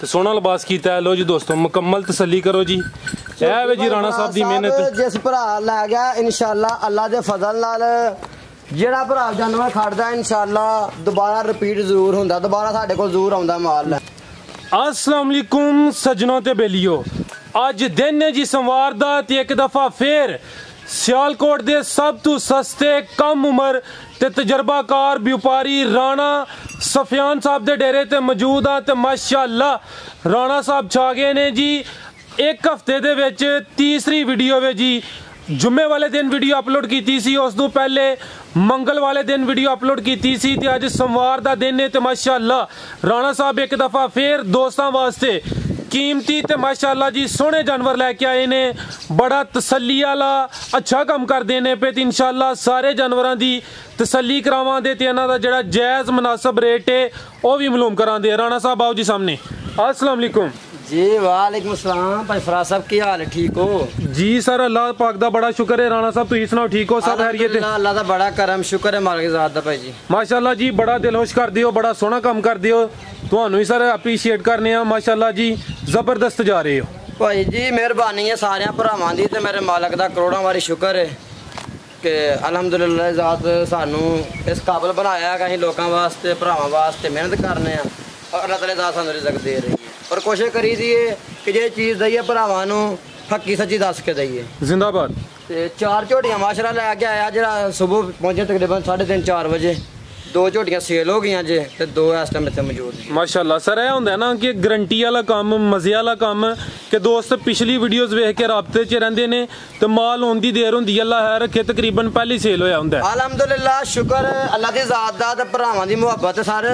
ਤੇ ਸੋਹਣਾ ਲਿਬਾਸ ਕੀਤਾ ਹੈ। ਲੋ ਜੀ ਦੋਸਤੋ ਮੁਕੰਮਲ ਤਸੱਲੀ ਕਰੋ ਜੀ। ਇਹ ਵੇ ਜੀ ਰਾਣਾ ਸਾਹਿਬ ਦੀ ਮਿਹਨਤ। ਜਿਸ ਭਰਾ ਲੈ ਗਿਆ ਇਨਸ਼ਾਅੱਲਾ ਅੱਲਾ ਦੇ ਫਜ਼ਲ ਨਾਲ ਜਿਹੜਾ ਭਰਾ ਜਾਨਵਰ ਖੜਦਾ ਇਨਸ਼ਾਅੱਲਾ ਦੁਬਾਰਾ ਰਿਪੀਟ ਜ਼ਰੂਰ ਹੁੰਦਾ, ਦੁਬਾਰਾ ਸਾਡੇ ਕੋਲ ਜ਼ਰੂਰ ਆਉਂਦਾ ਮਾਲ। अस्सलाम वालेकुम सज्जनों ते बेलियो, अज दिन है जी सोमवार दा ते एक दफा फिर सियालकोट दे सब तो सस्ते कम उम्र ते तजर्बाकार व्यापारी राणा सफियान साहब दे डेरे ते मौजूद आ ते माशाअल्लाह राणा साहब छा गए ने जी। एक हफ्ते दे विच तीसरी वीडियो वे जी। जुम्मे वाले दिन वीडियो अपलोड की सी, उस तो पहले मंगल वाले दिन वीडियो अपलोड की सी ते अज सोमवार दा दिन है ते माशाअल्लाह राणा साहब एक दफा फिर दोस्तों वास्ते कीमती ते माशाअल्लाह जी सोहने जानवर लैके आए ने। बड़ा तसल्ली वाला अच्छा काम करते हैं पे ते इंशाअल्लाह सारे जानवरों की तसल्ली करावांगे ते इन्हां दा जिहड़ा जायज़ मुनासिब रेट है वह भी मालूम करांगे। राणा साहब आओ जी सामने। अस्सलाम वालेकुम जी। वालेकुम सलाम भाई फराज साहब, की हाल है? ठीक हो जी सर? अल्लाह पाक दा बड़ा शुक्र है। राणा साहब तुसीं सुनाओ, ठीक हो? सब खैरियत है? अल्लाह दा बड़ा करम शुक्र है मालिक ज़ात दा भाई जी। माशाअल्लाह जी बड़ा दिलखुश करदे हो, बड़ा सोहना काम करदे हो, तुहानू ही सर अप्रीशिएट करने आ। माशाअल्लाह जी जबरदस्त जा रहे हो भाई जी। मेहरबानी है सारे भरावां दी ते मेरे मालिक दा करोड़ां वारी शुक्र है कि अलहमदुलिल्लाह ज़ात सानू इस काबिल बनाया कि असीं लोकां वास्ते भरावां वास्ते मेहनत करने आ और अल्लाह ताला ज़ात सानू रिज़्क दे रही है और कोशिश करी दी है कि जे चीज़ दईए भरावां नू हक्की सच्ची दस के दईए। जिंदाबाद। ते 4 झोटियां माशाअल्लाह लैके आया जरा सुबह पहुंचे तकरीबन 3:30-4 बजे। 2 झोटियां सेल हो गई जे ते 2 इस टाइम इत्थे मौजूद। माशाअल्लाह सर यह होंदा है ना कि गारंटी वाला काम, मजे वाला काम कि दोस्त पिछली वीडियोस वेख के राबते च रहिंदे ने ते माल होने दी देर होंदी, अल्लाह है रखे तकरीबन पहली सेल होया हुंदा है। अलहमदुलिल्लाह शुक्र अल्लाह दी ज़ात दा ते भरावां दी मुहब्बत सर।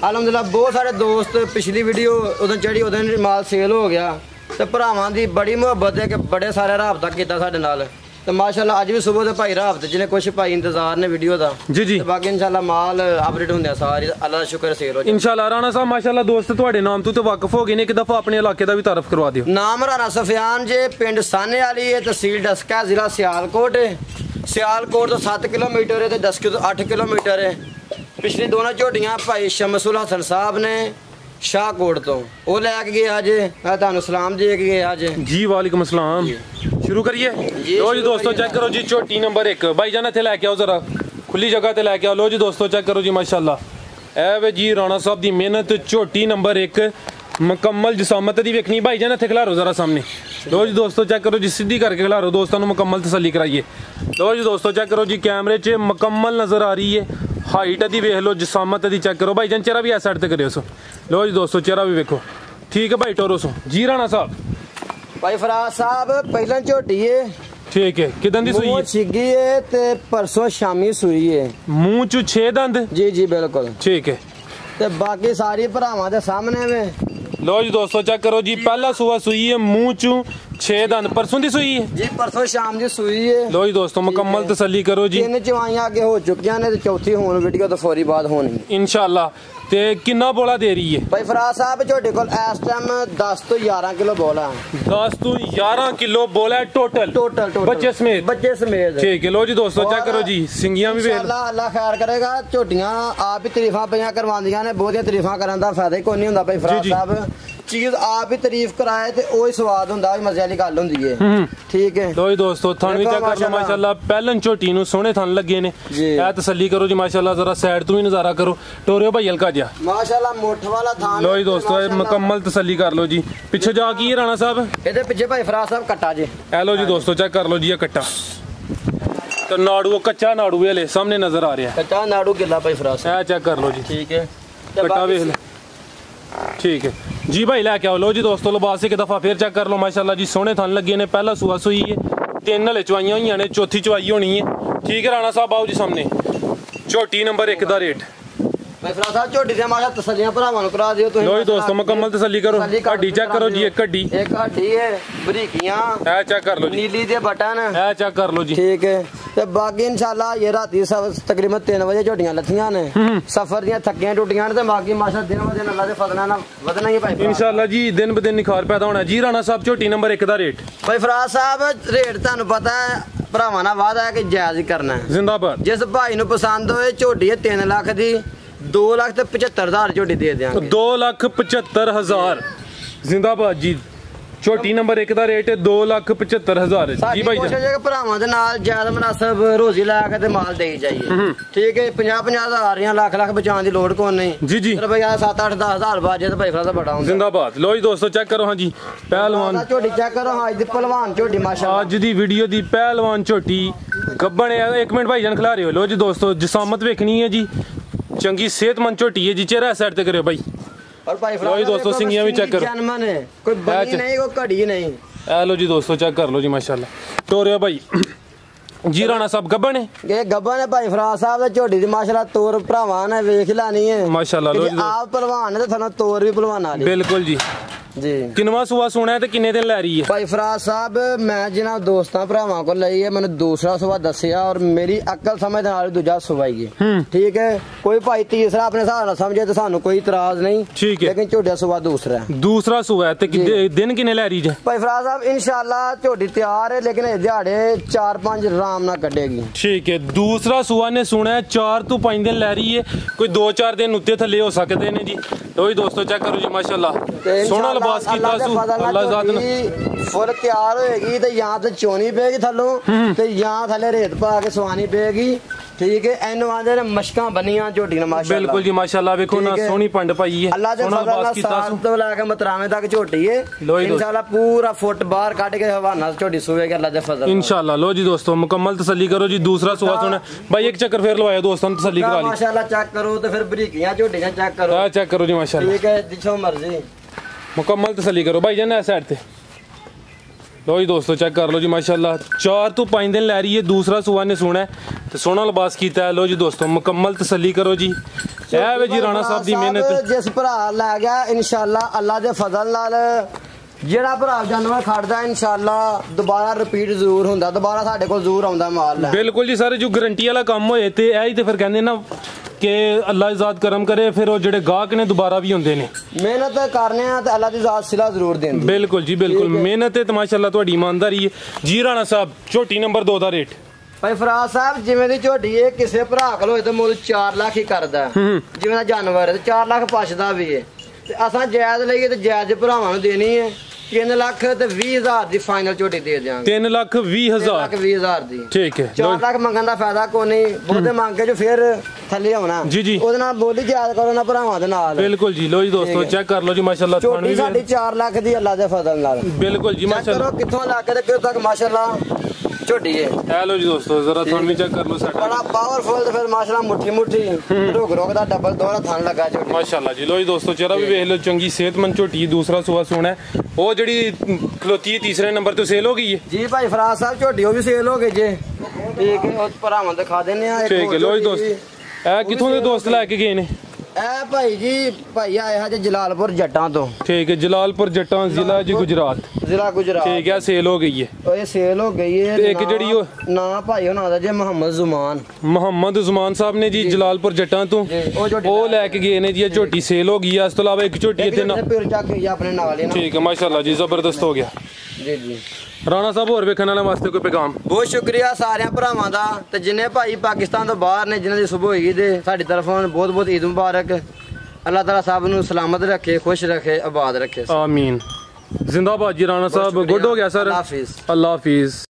अलहमदुलिल्लाह बहुत सारे दोस्त पिछली वीडियो उदन चढ़ी उदन माल सेल हो गया ते भरावां दी बड़ी मुहब्बत है कि बड़े सारे राबता कीता साडे नाल ते माशाअल्लाह अज भी सुबह दे भाई राबते जिन्हें कुछ भाई इंतजार ने वीडियो दा जी जी। बाकी इंशाअल्लाह माल अपडेट होंदे सारी अल्लाह दा शुक्र सेल हो इंशाअल्लाह। राणा साहब माशाअल्लाह दोस्त तुहाडे नाम तो वाकफ हो गए ने, एक दफा अपने इलाके दा भी तारफ करवा दियो। नाम राणा सफियान जे, पिंड साने वाली है, तहसील डस्का, जिला सियालकोट है। सियालकोट तो 7 किलोमीटर है ते डस्के तो 8 किलोमीटर है। पिछली दोनों झोटियां भाई शमसुल हसन साहब ने शाहकोट तो वो लैके गए अज। मैं तुहानू सलाम दे के गए अज जी। वालेकुम सलाम। शुरू करिए। लो जी दोस्तों चेक करो जी झोटी नंबर 1। भाई जान इत्थे लैके आओ जरा खुली जगह ते लैके आओ। लो जी दोस्तों चेक करो जी माशाअल्लाह ए वे जी राणा साहब दी मेहनत। झोटी नंबर 1 मुकम्मल जिसामत दी वेखनी। भाई जान इत्थे खिलारो जरा सामने। लो जी दोस्तों चेक करो जी सीधी करके खिलारो, दोस्तों नू मुकम्मल तसल्ली कराइए। लो जी दोस्तों चेक करो जी कैमरे च मुकम्मल नजर आ रही है। हाइट दी वेख लो, जिसामत दी चेक करो। भाई जान चेहरा भी इस साइड ते करियो सो। लो जी दोस्तों चेहरा भी वेखो ठीक है भाई टोरो सो जी। राणा साहब भाई फराज साहब पहला झोटी है ठीक है। किदन दी सुई है? छिगी है ते परसों शामी सुई है। मुंह चू 6 दंद? जी जी बिल्कुल ठीक है। ते बाकी सारी भरावां दे सामने में। लो जी दोस्तों चेक करो जी पहला सुआ सुई है, मुंह चू 6 दंद। परसों दी सुई है जी, परसों शाम दी सुई है। लो जी दोस्तों मुकम्मल तसल्ली करो जी। 3 चवाइयां आगे हो चुकियां ने ते चौथी होन वीडियो तो फौरी बाद होनी इंशाअल्लाह। ते कितना बोला दे रही है? भाई फराज साहब झोटे कोल इस टाइम 10 तो 11 किलो बोला है। 10 तो 11 किलो बोला है टोटल बच्चे समेत? बच्चे समेत ठीक है। लो जी दोस्तों चेक करो जी सिंगियां भी इंशाअल्लाह अल्लाह खैर करेगा। झोटियां आप ही तारीफां पियां करवांदियां ने, बहुत तारीफां करन दा फायदा ही कोई नहीं हुंदा। भाई फराज साहब चीज आप ही तारीफ कराए ते ओही स्वाद हुंदा, मजे वाली गल हुंदी है ठीक है। लो जी दोस्तों थन भी चेक कर लो माशाअल्लाह। पहलन झोटी नू सोहने थन लगे ने। ए तसल्ली करो जी माशाअल्लाह। जरा साइड तो भी नजारा करो, टोरियो भाई हल्का जा माशाअल्लाह मोठ वाला थान। लो जी दोस्तों मुकम्मल तसल्ली कर लो जी। पीछे जा की है राणा साहब? ਇਹਦੇ ਪਿੱਛੇ ਭਾਈ ਫਰਾज ਸਾਹਿਬ ਕੱਟਾ ਜੇ। ए लो जी दोस्तों चेक कर लो जी ये कट्टा तो नाड़ू कच्चा नाड़ू वाले सामने नजर आ रहा है। कच्चा नाड़ू गिला भाई फराज साहब ए चेक कर लो जी ठीक है। कट्टा वेख ले ठीक है जी। भाई लैके आओ। लो जी दोस्तों लिबास एक दफा फिर चेक कर लो माशाअल्लाह जी सोहने थन लगे ने। पहला सुआ सुई है, 3 हले चवाइयां हुई ने, चौथी चवाई होनी है ठीक है। राणा साहब आओ जी सामने। झोटी नंबर 1 दा रेट भाई फराज साहब झोटी दे माशा तसल्लियां भरावां नू करा दियो तुसीं। लो जी दोस्तों मुकम्मल तसल्ली करो। हड्डी चेक करो जी एक हड्डी है बरीकियां ए चेक कर लो जी। नीली दे बटन ए चेक कर लो जी ठीक है। ते बाकी इंशाल्लाह ये राती सब तकरीबन 3 बजे झोटियां लथियां ने। सफर दियां थक्कियां टुटियां ने ते बाकी माशा दिन ब दिन अल्लाह दे फजल नाल वधना ही भाई इंशाल्लाह जी। दिन ब दिन निखार पैदा होना जी। राणा साहब झोटी नंबर 1 दा रेट? भाई फराज साहब रेट तुहानू पता है भरावां नाल वादा है कि जायज ही करना है। जिंदाबाद। जिस भाई नू पसंद होए झोटी है 3 लाख दी 2,75,000 झोटी दे देंगे। 2,75,000 जिंदाबाद जी। ਝੋਟੀ ਨੰਬਰ 1 ਦਾ ਰੇਟ 2,75,000 ਜੀ ਭਾਈ ਕੋਸ਼ਿਸ਼ ਹੈ ਕਿ ਭਰਾਵਾਂ ਦੇ ਨਾਲ ਜ਼ਿਆਦਾ ਮਨਾਸਬ ਰੋਜ਼ੀ ਲਾ ਕੇ ਤੇ ਮਾਲ ਦੇਈ ਜਾਈਏ। ਠੀਕ ਹੈ 50-50 ਹਜ਼ਾਰ ਜਾਂ ਲੱਖ ਬਚਾਉਣ ਦੀ ਲੋੜ ਕੋਈ ਨਹੀਂ ਜੀ ਜੀ। ਰੁਪਈਆ 7-8-10,000 ਬਾਜੇ ਤੇ ਭਾਈ ਫਰਾ ਦਾ ਬੜਾ ਹੁੰਦਾ। ਜ਼ਿੰਦਾਬਾਦ। ਲੋ ਜੀ ਦੋਸਤੋ ਚੈੱਕ ਕਰੋ ਹਾਂ ਜੀ ਪਹਿਲਵਾਨ ਝੋਟੀ ਚੈੱਕ ਕਰੋ ਹਾਂ ਅੱਜ ਦੀ ਪਹਿਲਵਾਨ ਝੋਟੀ ਮਾਸ਼ਾਅੱਲਾ। ਅੱਜ ਦੀ ਵੀਡੀਓ ਦੀ ਪਹਿਲਵਾਨ ਝੋਟੀ ਗੱਬਣ ਹੈ। 1 ਮਿੰਟ ਭਾਈ ਜਾਨ ਖਿਲਾ ਰਹੇ ਹੋ। ਲੋ ਜੀ ਦੋਸਤੋ ਜਿਸਾਮਤ ਵੇਖਣੀ ਹੈ ਜੀ ਚੰਗੀ ਸਿਹਤਮੰਦ ਝੋਟੀ ਹੈ ਜੀ। ਚਿਹਰਾ ਸਾਈਡ ਤੇ ਕਰਿਓ ਭਾਈ। और भाई फ्राई दोस्तों सिंगियां भी चेक करो। जानमन है कोई बनी नहीं कोई घड़ी नहीं। ए लो जी दोस्तों चेक कर लो जी माशाल्लाह। टोरिया भाई जी राणा साहब गब्बन है। ये गब्बन है भाई फराज साहब दा झोटी दी माशाल्लाह तोर भरावां ने वेख लानी है माशाल्लाह। लो जी आप पहलवान है ते थाना तोर भी पहलवान वाली। बिल्कुल जी जी। किनवा सुवा सोना है ते किन्ने दिन लै रही है भाई फराज साहब मैं जिन्हां दोस्तां भरावां को लई है मैंने दूसरा सुवा दसिया और मेरी अक्ल समझ नाल दूजा सुवा ही है। ठीक है कोई भाई तीसरा अपने हिसाब नाल समझे तो सानू कोई इतराज नहीं। ठीक है लेकिन झोटिया सुवा दूसरा सुवा है ते दिन किन्ने लै रही है भाई फराज साहब इंशाल्लाह झोटी तैयार है लेकिन दिहाड़े 4-5 आराम ना कटेगी। ठीक है दूसरा सुवा ने सुना है 4 तो 5 दिन लै रही है कोई 2-4 दिन उत्ते थले हो सकते ने जी। लो जी दोस्तों चेक करो जी माशाल्लाह सोना लिबास कीता सु अल्लाह ज़ात ने फुल तैयार होएगी ते या ते चोनी पेगी थल्लों ते या थले रेत पा के सवानी पेगी। ठीक है एनु आंदे ने मशकां बनियां झोटी ने माशाल्लाह। बिल्कुल जी माशाल्लाह देखो ना सोनी पंड पाई है अल्लाह दे फजल नाल साथ तो लाके मतरामे तक झोटी है इंशाल्लाह पूरा फुट बाहर काट के हवाना झोटी सुवेगी अल्लाह दे फजल इंशाल्लाह। लो जी दोस्तों मुकम्मल तसल्ली करो जी। दूसरा सुवा सुना भाई एक चक्कर फिर लवाया दोस्तों तसल्ली करा ली माशाल्लाह। चेक करो तो फिर बरीकियां झोटियां चेक करो। हां चेक करो जी माशाल्लाह। ठीक है जिसो मर्जी मुकम्मल तसल्ली करो भाई जान साइड ते। लो जी दोस्तों चेक कर लो जी माशाल्लाह 4 तो 5 दिन लै रही है। दूसरा सुवा ने सुना है तो सोना लिबास कीता है। लो जी दोस्तों मुकम्मल तसल्ली करो जी। ए वे जी राणा साहब दी मेहनत जिस भरा लै गया इंशाल्लाह अल्लाह दे फजल नाल जेड़ा भरा जानवर खड़दा इंशाल्लाह दोबारा रिपीट जरूर हुंदा दोबारा साडे कोल जरूर आउंदा माल। बिल्कुल जी सारे जो गारंटी वाला काम होए ते ऐही ते फिर कहंदे ना कि अल्लाह दी ज़ात करम करे फिर वो जेड़े गाहक ने दोबारा भी होंदे ने। मेहनत करने आ ते अल्लाह दी ज़ात सिला जरूर देंदी। बिल्कुल जी बिल्कुल मेहनत है तो माशाल्लाह तुहाडी ईमानदारी है जी। राणा साहब झोटी नंबर 2 दा रेट भाई फराज साहब जिवें दी झोटी है किसे भरा कोल होए ते मुल 4 लाख ही करदा जिवें दा जानवर है ते 4 लाख पछदा भी है ते असां जायज लईए ते जायज भरावां नूं देनी है 3,20,000 दी फाइनल झोटी दे देंगे। 3,20,000 दी ठीक है। 4 लाख मंगन दा फायदा कोई नहीं बहुते मंग के जो फिर थल्ले होना जी जी ओदे नाल बोली जायज करो ना भरावां दे नाल। बिल्कुल जी। लो जी दोस्तों चेक कर लो जी माशाल्लाह झोटी साडी 4 लाख दी अल्लाह दे फजल नाल। बिल्कुल जी माशाल्लाह किथों ला के ते किथों तक माशाल्लाह झोटी है। हेलो जी दोस्तों जरा थान भी चेक कर लो साडा बड़ा पावरफुल ते फिर माशाल्लाह मुट्ठी रोक दा डबल दोहरा थान लगा झोटी माशाल्लाह जी। लो जी दोस्तों चेहरा भी देख लो चंगी सेहतमंद झोटी दूसरा सुवा सोना है वो जड़ी खलोती है तीसरे नंबर तो सेल हो गई है जी भाई फराज साहब झोटी वो भी सेल हो गई जे। ठीक है उस भरावां दिखा देने आ। ठीक है। लो जी दोस्त ए किथों दे दोस्त लेके गए ने ए भाई जी भाई आए है जलालपुर जट्टां तो। ठीक है जलालपुर जट्टां जिला जी गुजरात। ठीक है सेल हो गई है और ये सेल हो गई है। एक जड़ी ना भाई होना दा जे मोहम्मद जुमान साहब ने जी जलालपुर जट्टां तो वो लेके गए ने जी झोटी सेल हो गई है। इस तो अलावा एक झोटी इत्थे ना अपने नाल ही ना। ठीक है माशाल्लाह जी जबरदस्त हो गया जी जी। राणा साहब होर वेखण वाले वास्ते कोई पैगाम बहुत शुक्रिया सारे भरावां दा ते जिन्ने भाई पाकिस्तान तो बाहर ने जिन्हां दी सुबह होई ते साडी तरफों बहुत बहुत ईद मुबारक। अल्लाह ताला सब नूं सलामत रखे खुश रखे आबाद रखे आमीन। जिंदाबाद जी राणा साहब गुड हो गया सर। अल्लाह हाफिज। अल्लाह हाफिज।